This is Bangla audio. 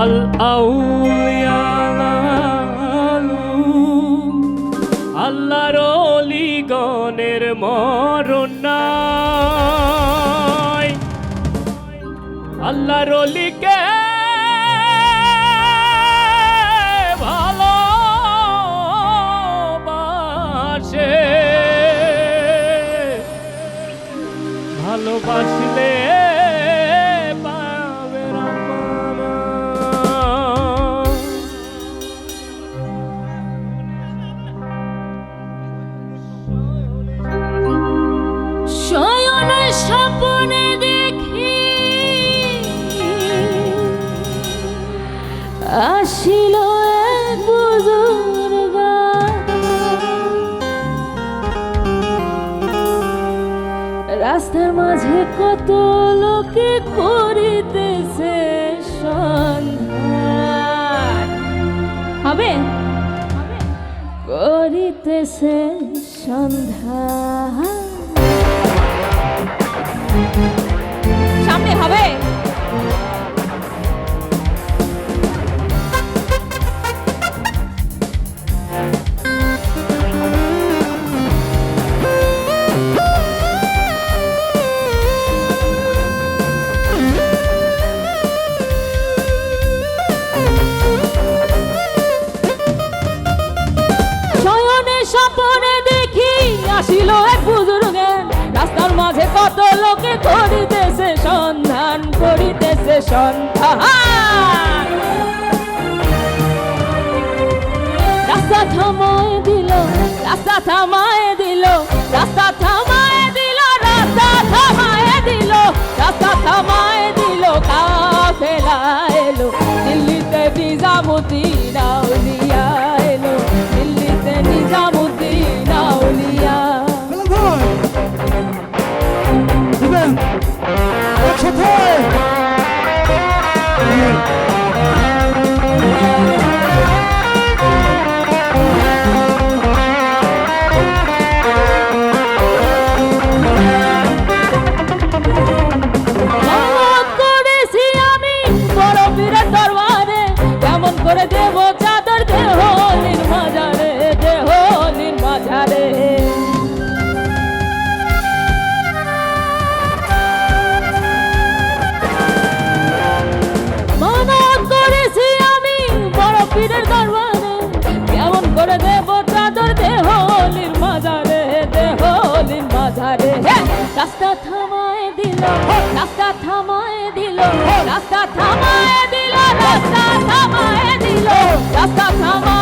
আল আউলিয়া আল্লাহর ওলিগণের মরণ নাই। আল্লাহর ওলিকে ভালোবাসে, ভালোবাসলে পাবে রাব্বানা। শয়নে স্বপ্নে দেখি আসিল এক বুজুর্গ, রাস্তার মাঝে কত লোকে করিতেছে সন্ধান, হবে করিতেছে সন্ধান। সামনে হবে স্বপ্নে দেখি আসিল এক বুজুর্গে, রাস্তার মাঝে কত লোকে করিতেছে সন্ধান, করিতেছে সন্ধান। রাস্তা থামায় দিল, রাস্তা থামায় দিল, রাস্তা থামায় দিল, রাস্তা থামায় দিল, রাস্তা থামায় দিল, কাফেলা এলো দিল্লিতে নিজামুদ্দিন আউলিয়া এলো, দিল্লিতে নিজামুদ্দিন আউলিয়া। একসাথে করেছি আমি বড় পীরের দরবারে, কেমন করে দেব চাদর দেহলির মাজারে, দেহলির মাজারে। করেছি আমি বড় পীরের দরবারে, কেমন করে দেব চাদর দেহলির মাজারে, দেহলির মাজারে। রাস্তা থামায় দিল, রাস্তা থামায় দিল, রাস্তা থামায় দিল, রাস্তা থামায় দিল, রাস্তা থামায়